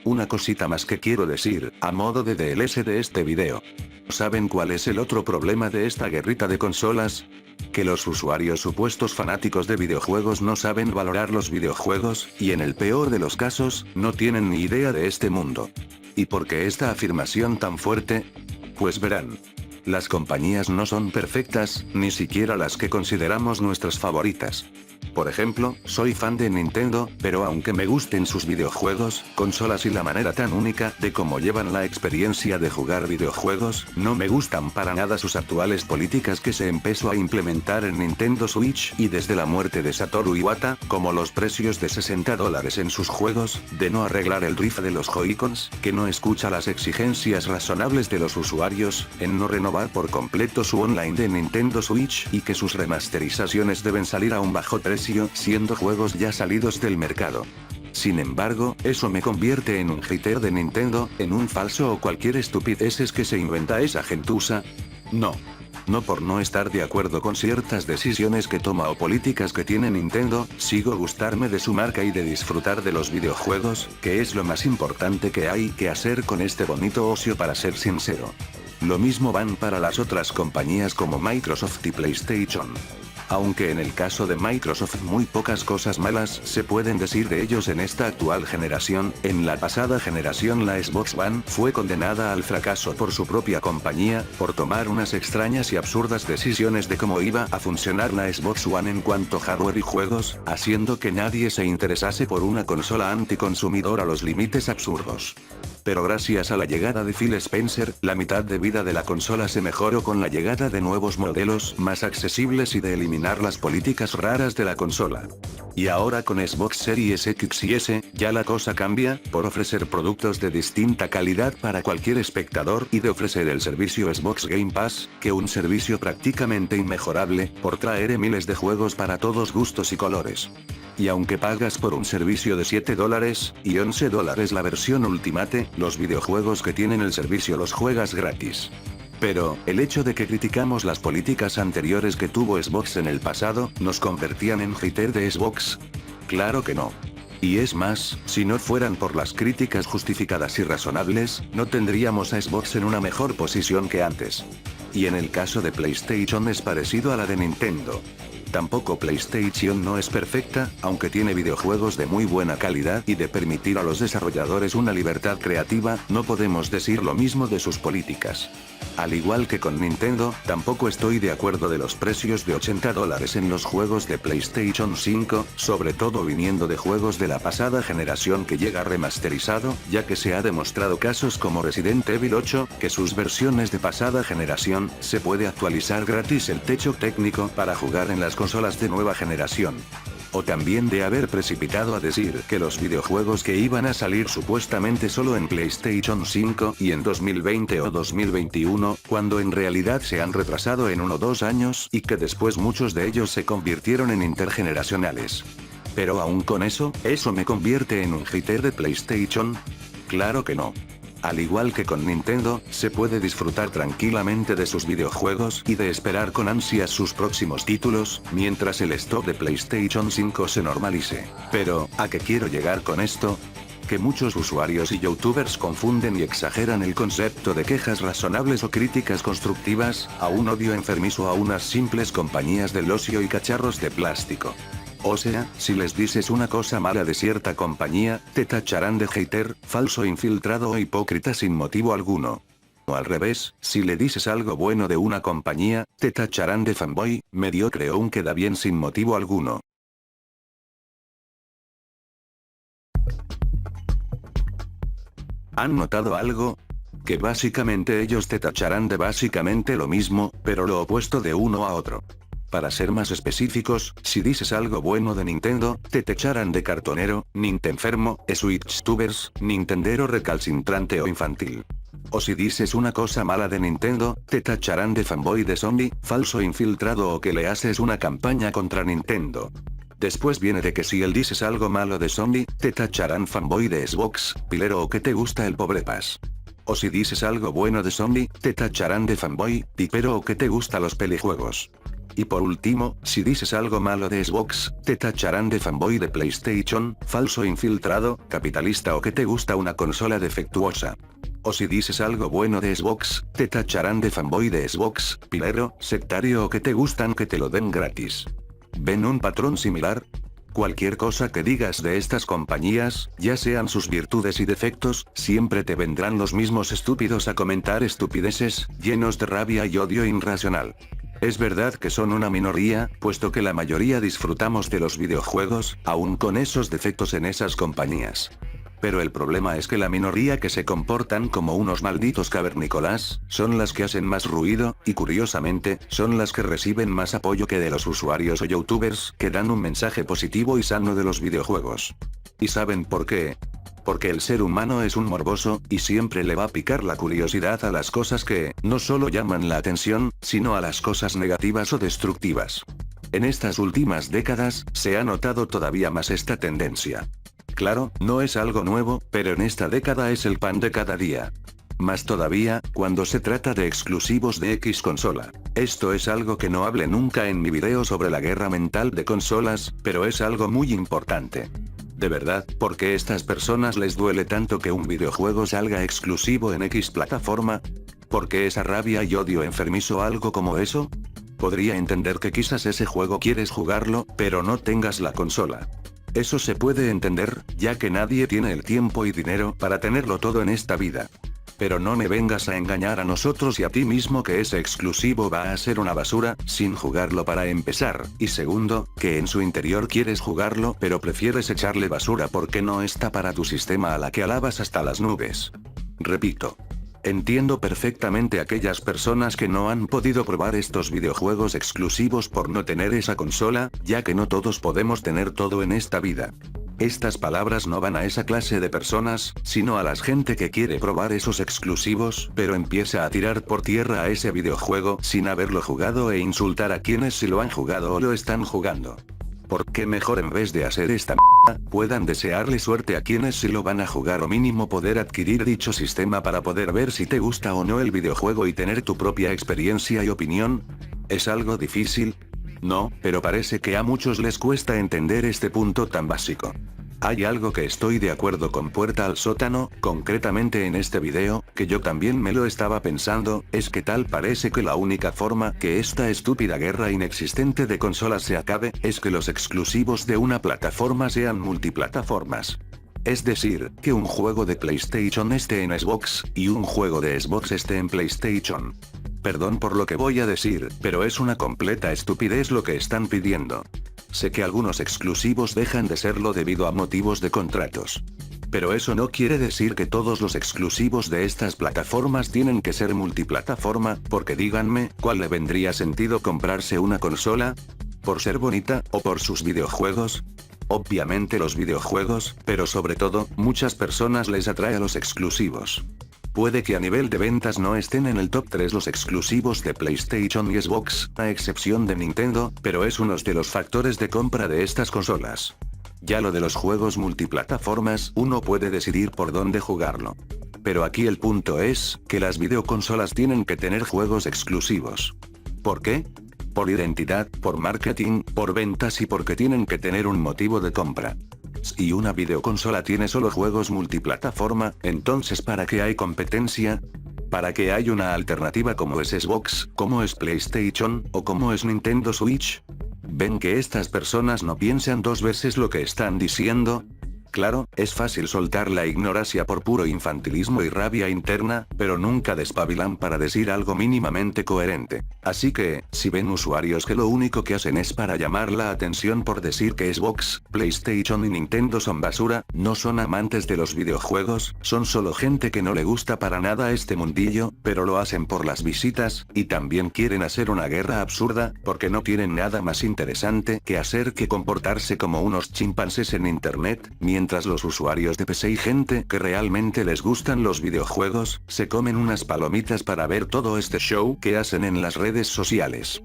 Una cosita más que quiero decir, a modo de DLS de este video. ¿Saben cuál es el otro problema de esta guerrita de consolas? Que los usuarios supuestos fanáticos de videojuegos no saben valorar los videojuegos, y en el peor de los casos, no tienen ni idea de este mundo. ¿Y por qué esta afirmación tan fuerte? Pues verán. Las compañías no son perfectas, ni siquiera las que consideramos nuestras favoritas. Por ejemplo, soy fan de Nintendo, pero aunque me gusten sus videojuegos, consolas y la manera tan única de cómo llevan la experiencia de jugar videojuegos, no me gustan para nada sus actuales políticas que se empezó a implementar en Nintendo Switch y desde la muerte de Satoru Iwata, como los precios de $60 en sus juegos, de no arreglar el drift de los Joy-Cons, que no escucha las exigencias razonables de los usuarios, en no renovar por completo su online de Nintendo Switch y que sus remasterizaciones deben salir a un bajo precio, siendo juegos ya salidos del mercado. Sin embargo, eso me convierte en un hater de Nintendo, en un falso o cualquier estupideces que se inventa esa gentuza. No. No por no estar de acuerdo con ciertas decisiones que toma o políticas que tiene Nintendo, sigo gustarme de su marca y de disfrutar de los videojuegos, que es lo más importante que hay que hacer con este bonito ocio, para ser sincero. Lo mismo van para las otras compañías como Microsoft y PlayStation. Aunque en el caso de Microsoft muy pocas cosas malas se pueden decir de ellos en esta actual generación, en la pasada generación la Xbox One fue condenada al fracaso por su propia compañía, por tomar unas extrañas y absurdas decisiones de cómo iba a funcionar la Xbox One en cuanto a hardware y juegos, haciendo que nadie se interesase por una consola anticonsumidor a los límites absurdos. Pero gracias a la llegada de Phil Spencer, la mitad de vida de la consola se mejoró con la llegada de nuevos modelos más accesibles y de eliminar las políticas raras de la consola. Y ahora con Xbox Series X y S, ya la cosa cambia, por ofrecer productos de distinta calidad para cualquier espectador y de ofrecer el servicio Xbox Game Pass, que un servicio prácticamente inmejorable, por traer miles de juegos para todos gustos y colores. Y aunque pagas por un servicio de $7 y $11 la versión Ultimate, los videojuegos que tienen el servicio los juegas gratis. Pero, el hecho de que criticamos las políticas anteriores que tuvo Xbox en el pasado, ¿nos convertían en hater de Xbox? Claro que no. Y es más, si no fueran por las críticas justificadas y razonables, no tendríamos a Xbox en una mejor posición que antes. Y en el caso de PlayStation es parecido a la de Nintendo. Tampoco PlayStation no es perfecta, aunque tiene videojuegos de muy buena calidad y de permitir a los desarrolladores una libertad creativa, no podemos decir lo mismo de sus políticas. Al igual que con Nintendo, tampoco estoy de acuerdo de los precios de $80 en los juegos de PlayStation 5, sobre todo viniendo de juegos de la pasada generación que llega remasterizado, ya que se ha demostrado casos como Resident Evil 8, que sus versiones de pasada generación, se puede actualizar gratis el techo técnico para jugar en las consolas de nueva generación. O también de haber precipitado a decir que los videojuegos que iban a salir supuestamente solo en PlayStation 5 y en 2020 o 2021, cuando en realidad se han retrasado en 1 o 2 años y que después muchos de ellos se convirtieron en intergeneracionales. Pero aún con eso me convierte en un hater de PlayStation. Claro que no. Al igual que con Nintendo, se puede disfrutar tranquilamente de sus videojuegos y de esperar con ansias sus próximos títulos, mientras el stock de PlayStation 5 se normalice. Pero, ¿a qué quiero llegar con esto? Que muchos usuarios y youtubers confunden y exageran el concepto de quejas razonables o críticas constructivas, a un odio enfermizo a unas simples compañías del ocio y cacharros de plástico. O sea, si les dices una cosa mala de cierta compañía, te tacharán de hater, falso infiltrado o hipócrita sin motivo alguno. O al revés, si le dices algo bueno de una compañía, te tacharán de fanboy, mediocre o un queda bien sin motivo alguno. ¿Han notado algo? Que básicamente ellos te tacharán de básicamente lo mismo, pero lo opuesto de uno a otro. Para ser más específicos, si dices algo bueno de Nintendo, te tacharán de cartonero, nintenfermo, switchtubers, nintendero recalcitrante o infantil. O si dices una cosa mala de Nintendo, te tacharán de fanboy de Sony, falso infiltrado o que le haces una campaña contra Nintendo. Después viene de que si él dices algo malo de Sony, te tacharán fanboy de Xbox, pilero o que te gusta el pobre Paz. O si dices algo bueno de Sony, te tacharán de fanboy, pipero o que te gusta los pelijuegos. Y por último, si dices algo malo de Xbox, te tacharán de fanboy de PlayStation, falso infiltrado, capitalista o que te gusta una consola defectuosa. O si dices algo bueno de Xbox, te tacharán de fanboy de Xbox, pilero, sectario o que te gustan que te lo den gratis. ¿Ven un patrón similar? Cualquier cosa que digas de estas compañías, ya sean sus virtudes y defectos, siempre te vendrán los mismos estúpidos a comentar estupideces, llenos de rabia y odio irracional. Es verdad que son una minoría, puesto que la mayoría disfrutamos de los videojuegos, aún con esos defectos en esas compañías. Pero el problema es que la minoría que se comportan como unos malditos cavernícolas, son las que hacen más ruido, y curiosamente, son las que reciben más apoyo que de los usuarios o youtubers que dan un mensaje positivo y sano de los videojuegos. ¿Y saben por qué? Porque el ser humano es un morboso, y siempre le va a picar la curiosidad a las cosas que, no solo llaman la atención, sino a las cosas negativas o destructivas. En estas últimas décadas, se ha notado todavía más esta tendencia. Claro, no es algo nuevo, pero en esta década es el pan de cada día. Más todavía, cuando se trata de exclusivos de X consola. Esto es algo que no hablé nunca en mi video sobre la guerra mental de consolas, pero es algo muy importante. De verdad, ¿por qué a estas personas les duele tanto que un videojuego salga exclusivo en X plataforma? ¿Por qué esa rabia y odio enfermizo a algo como eso? Podría entender que quizás ese juego quieres jugarlo, pero no tengas la consola. Eso se puede entender, ya que nadie tiene el tiempo y dinero para tenerlo todo en esta vida. Pero no me vengas a engañar a nosotros y a ti mismo que ese exclusivo va a ser una basura, sin jugarlo para empezar, y segundo, que en su interior quieres jugarlo pero prefieres echarle basura porque no está para tu sistema a la que alabas hasta las nubes. Repito. Entiendo perfectamente a aquellas personas que no han podido probar estos videojuegos exclusivos por no tener esa consola, ya que no todos podemos tener todo en esta vida. Estas palabras no van a esa clase de personas, sino a la gente que quiere probar esos exclusivos, pero empieza a tirar por tierra a ese videojuego sin haberlo jugado e insultar a quienes sí lo han jugado o lo están jugando. ¿Por qué mejor en vez de hacer esta mierda, puedan desearle suerte a quienes sí lo van a jugar o mínimo poder adquirir dicho sistema para poder ver si te gusta o no el videojuego y tener tu propia experiencia y opinión? ¿Es algo difícil? No, pero parece que a muchos les cuesta entender este punto tan básico. Hay algo que estoy de acuerdo con Puerta al Sótano, concretamente en este video, que yo también me lo estaba pensando, es que tal parece que la única forma que esta estúpida guerra inexistente de consolas se acabe, es que los exclusivos de una plataforma sean multiplataformas. Es decir, que un juego de PlayStation esté en Xbox, y un juego de Xbox esté en PlayStation. Perdón por lo que voy a decir, pero es una completa estupidez lo que están pidiendo. Sé que algunos exclusivos dejan de serlo debido a motivos de contratos. Pero eso no quiere decir que todos los exclusivos de estas plataformas tienen que ser multiplataforma, porque díganme, ¿cuál le vendría sentido comprarse una consola? ¿Por ser bonita, o por sus videojuegos? Obviamente los videojuegos, pero sobre todo, muchas personas les atrae a los exclusivos. Puede que a nivel de ventas no estén en el top 3 los exclusivos de PlayStation y Xbox, a excepción de Nintendo, pero es uno de los factores de compra de estas consolas. Ya lo de los juegos multiplataformas, uno puede decidir por dónde jugarlo. Pero aquí el punto es, que las videoconsolas tienen que tener juegos exclusivos. ¿Por qué? Por identidad, por marketing, por ventas y porque tienen que tener un motivo de compra. Si una videoconsola tiene solo juegos multiplataforma, entonces ¿para qué hay competencia? ¿Para qué hay una alternativa como es Xbox, como es PlayStation, o como es Nintendo Switch? ¿Ven que estas personas no piensan dos veces lo que están diciendo? Claro, es fácil soltar la ignorancia por puro infantilismo y rabia interna, pero nunca despabilan para decir algo mínimamente coherente. Así que, si ven usuarios que lo único que hacen es para llamar la atención por decir que Xbox, PlayStation y Nintendo son basura, no son amantes de los videojuegos, son solo gente que no le gusta para nada este mundillo, pero lo hacen por las visitas, y también quieren hacer una guerra absurda, porque no tienen nada más interesante que hacer que comportarse como unos chimpancés en internet, mientras los usuarios de PC y gente que realmente les gustan los videojuegos, se comen unas palomitas para ver todo este show que hacen en las redes sociales.